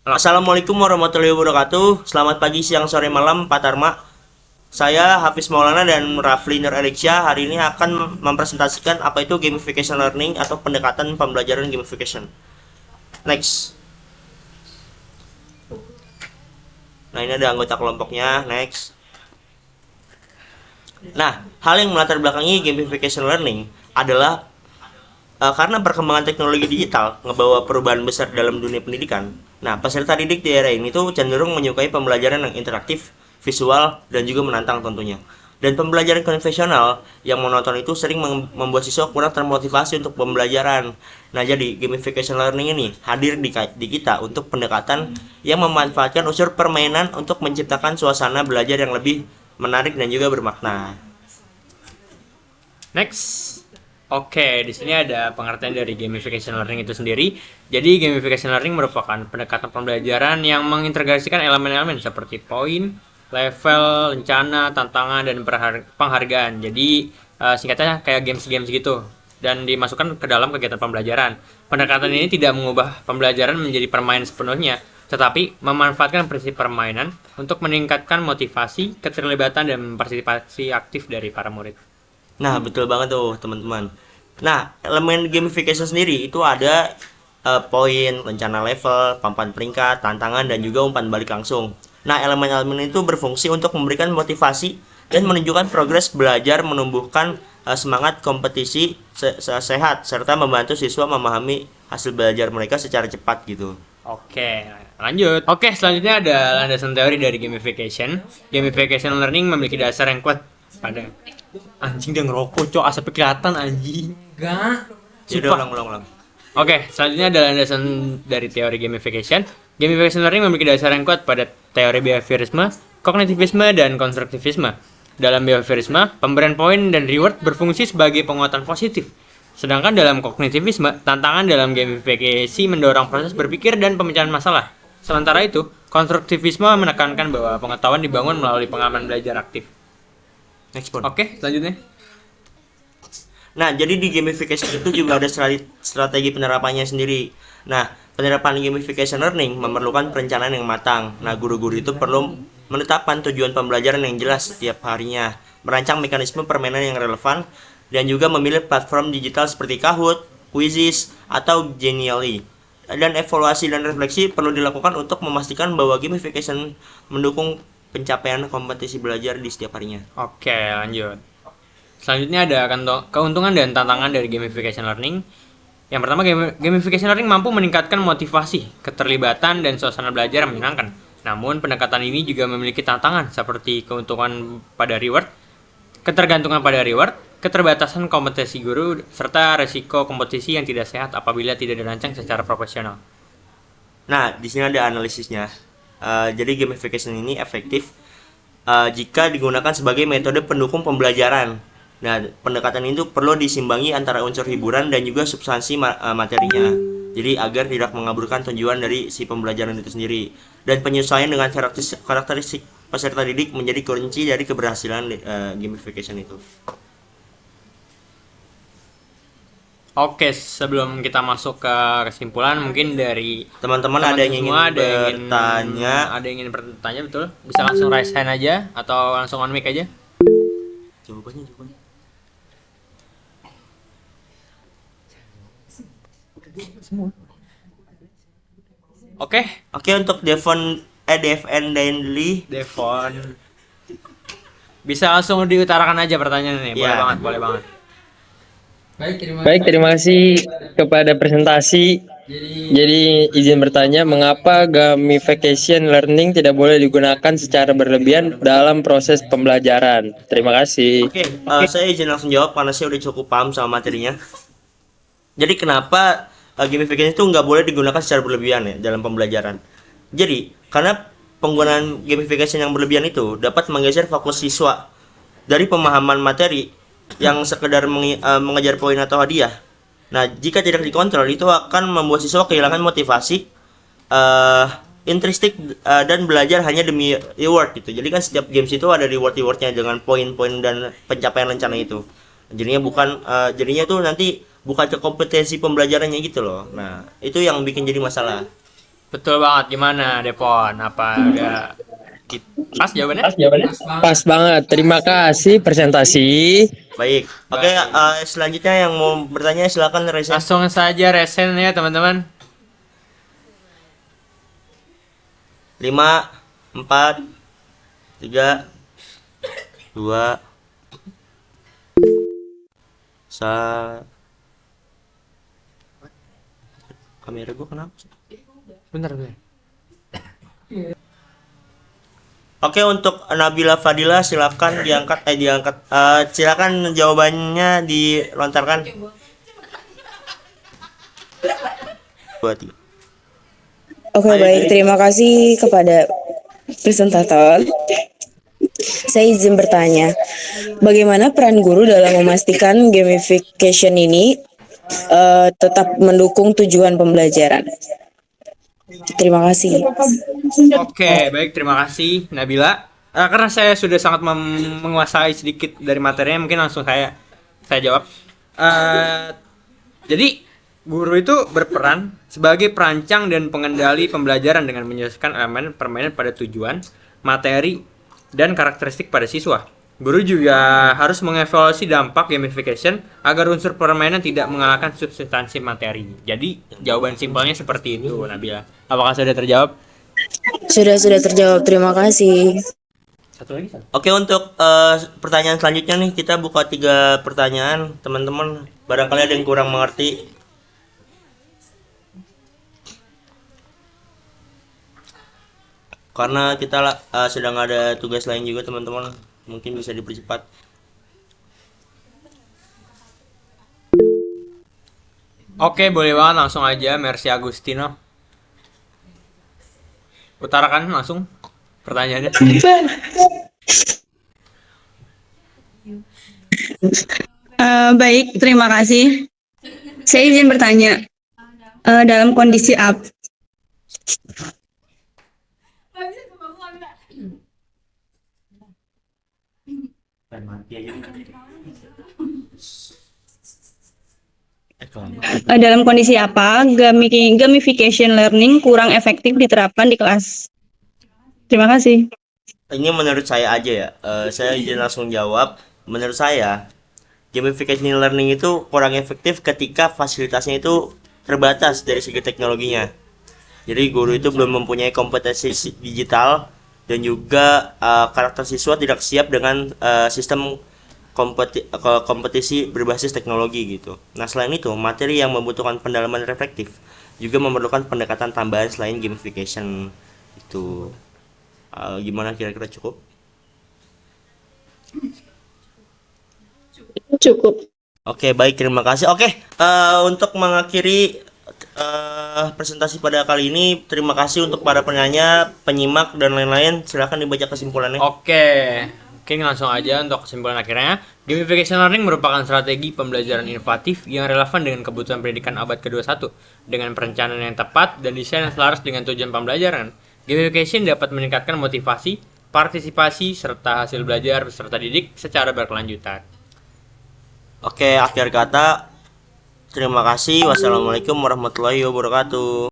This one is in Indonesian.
Assalamualaikum warahmatullahi wabarakatuh. Selamat pagi, siang, sore, malam, Pak Tarma. Saya Hafiz Maulana dan Rafli Nur Alexia hari ini akan mempresentasikan apa itu gamification learning atau pendekatan pembelajaran gamification. Next. Nah, ini ada anggota kelompoknya. Next. Nah, hal yang melatar belakangi gamification learning adalah karena perkembangan teknologi digital ngebawa perubahan besar dalam dunia pendidikan. Nah, peserta didik di era ini tuh cenderung menyukai pembelajaran yang interaktif, visual, dan juga menantang tentunya. Dan pembelajaran konvensional yang monoton itu sering membuat siswa kurang termotivasi untuk pembelajaran. Nah, jadi gamification learning ini hadir di kita untuk pendekatan yang memanfaatkan unsur permainan untuk menciptakan suasana belajar yang lebih menarik dan juga bermakna. Next. Oke, di sini ada pengertian dari gamification learning itu sendiri. Jadi, gamification learning merupakan pendekatan pembelajaran yang mengintegrasikan elemen-elemen seperti poin, level, rencana, tantangan, dan penghargaan. Jadi, singkatnya kayak games-games gitu. Dan dimasukkan ke dalam kegiatan pembelajaran. Pendekatan ini tidak mengubah pembelajaran menjadi permainan sepenuhnya, tetapi memanfaatkan prinsip permainan untuk meningkatkan motivasi, keterlibatan, dan partisipasi aktif dari para murid. Nah, betul banget tuh, teman-teman. Nah, elemen gamification sendiri itu ada poin, rencana level, papan peringkat, tantangan, dan juga umpan balik langsung. Nah, elemen-elemen itu berfungsi untuk memberikan motivasi dan menunjukkan progres belajar, menumbuhkan semangat kompetisi sehat, serta membantu siswa memahami hasil belajar mereka secara cepat gitu. Oke, lanjut. Oke, selanjutnya ada landasan teori dari gamification. Gamification learning memiliki dasar yang kuat pada anjing dia ngerokok, cok, asapnya kelihatan anjing. Enggak. Sudah ulang. Oke, selanjutnya ada landasan dari teori gamification. Gamification learning memiliki dasar yang kuat pada teori behaviorisme, kognitivisme, dan konstruktivisme. Dalam behaviorisme, pemberian poin dan reward berfungsi sebagai penguatan positif. Sedangkan dalam kognitivisme, tantangan dalam gamifikasi mendorong proses berpikir dan pemecahan masalah. Sementara itu, konstruktivisme menekankan bahwa pengetahuan dibangun melalui pengalaman belajar aktif. Next point. Oke, selanjutnya. Nah, jadi di gamification itu juga ada strategi penerapannya sendiri. Nah, penerapan gamification learning memerlukan perencanaan yang matang. Nah, guru-guru itu perlu menetapkan tujuan pembelajaran yang jelas setiap harinya, merancang mekanisme permainan yang relevan, dan juga memilih platform digital seperti Kahoot, Quizizz, atau Genially. Dan evaluasi dan refleksi perlu dilakukan untuk memastikan bahwa gamification mendukung pencapaian kompetisi belajar di setiap harinya. Oke, lanjut. Selanjutnya ada keuntungan dan tantangan dari gamification learning. Yang pertama, gamification learning mampu meningkatkan motivasi, keterlibatan, dan suasana belajar yang menyenangkan. Namun, pendekatan ini juga memiliki tantangan seperti keuntungan pada reward, ketergantungan pada reward, keterbatasan kompetensi guru, serta resiko kompetisi yang tidak sehat apabila tidak dirancang secara profesional. Nah, di sini ada analisisnya. Jadi gamification ini efektif jika digunakan sebagai metode pendukung pembelajaran. Nah, pendekatan itu perlu disimbangi antara unsur hiburan dan juga substansi materinya. Jadi agar tidak mengaburkan tujuan dari si pembelajaran itu sendiri. Dan penyesuaian dengan karakteristik peserta didik menjadi kunci dari keberhasilan gamification itu. Oke, sebelum kita masuk ke kesimpulan, mungkin dari Teman-teman ada yang ingin bertanya? ada yang ingin bertanya, betul? Bisa langsung raise hand aja atau langsung on mic aja. Jawabannya. Oke, Oke, untuk Devon Daily. Devon. Bisa langsung diutarakan aja pertanyaannya nih. Boleh Iya. banget, boleh banget. Baik, terima kasih kepada presentasi. Jadi izin bertanya, mengapa gamification learning tidak boleh digunakan secara berlebihan dalam proses pembelajaran? Terima kasih. Oke, saya izin langsung jawab karena saya udah cukup paham sama materinya. Jadi kenapa gamification itu nggak boleh digunakan secara berlebihan ya dalam pembelajaran? Jadi karena penggunaan gamification yang berlebihan itu dapat menggeser fokus siswa dari pemahaman materi yang sekedar mengejar poin atau hadiah. Nah, jika tidak dikontrol itu akan membuat siswa kehilangan motivasi, intrinsik dan belajar hanya demi reward gitu. Jadi kan setiap games itu ada rewardnya dengan poin-poin dan pencapaian rencana itu. Jadinya tuh nanti bukan ke kompetensi pembelajarannya gitu loh. Nah, itu yang bikin jadi masalah. Betul banget. Gimana, Depon? Apa udah pas jawabannya? Pas banget. Terima kasih presentasi. Baik. Oke, selanjutnya yang mau bertanya silakan Reza. Langsung saja resen ya, teman-teman. 5, 4, 3, 2, kamera gua kenapa sih? Bentar. Oke, untuk Nabila Fadila silakan diangkat. Silakan jawabannya dilontarkan. 2, 3. Oke, baik. Terima kasih kepada presentator. Saya izin bertanya, bagaimana peran guru dalam memastikan gamification ini tetap mendukung tujuan pembelajaran? Terima kasih. Oke, baik, terima kasih Nabila. Karena saya sudah sangat menguasai sedikit dari materinya, mungkin langsung saya jawab. Jadi guru itu berperan sebagai perancang dan pengendali pembelajaran dengan menyelesaikan elemen permainan pada tujuan, materi, dan karakteristik pada siswa. Guru juga harus mengevaluasi dampak gamification agar unsur permainan tidak mengalahkan substansi materi. Jadi jawaban simpelnya seperti itu, Nabila. Apakah sudah terjawab? Sudah terjawab. Terima kasih. Satu lagi. Oke, untuk pertanyaan selanjutnya nih, kita buka 3 pertanyaan, teman-teman. Barangkali ada yang kurang mengerti. Karena kita sedang ada tugas lain juga, teman-teman. Mungkin bisa dipercepat. Oke, boleh banget, langsung aja Mercy Agustino. Utarakan langsung pertanyaannya. Baik, terima kasih. Saya izin bertanya, dalam kondisi apa? Dalam kondisi apa gamification learning kurang efektif diterapkan di kelas? Terima kasih. Ini menurut saya aja ya. Saya izin langsung jawab. Menurut saya, gamification learning itu kurang efektif ketika fasilitasnya itu terbatas dari segi teknologinya. Jadi guru itu belum mempunyai kompetensi digital dan juga karakter siswa tidak siap dengan sistem kompetisi berbasis teknologi gitu. Nah, selain itu, materi yang membutuhkan pendalaman reflektif juga memerlukan pendekatan tambahan selain gamification itu. Gimana kira-kira cukup? Cukup. Oke, baik, terima kasih. Oke, untuk mengakhiri presentasi pada kali ini, terima kasih untuk para penanya, penyimak, dan lain-lain. Silakan dibaca kesimpulannya. Oke, langsung aja untuk kesimpulan akhirnya. Gamification learning merupakan strategi pembelajaran inovatif yang relevan dengan kebutuhan pendidikan abad ke-21 dengan perencanaan yang tepat dan desain yang selaras dengan tujuan pembelajaran. Gamification dapat meningkatkan motivasi, partisipasi, serta hasil belajar peserta didik secara berkelanjutan. Oke, akhir kata, terima kasih. Wassalamualaikum warahmatullahi wabarakatuh.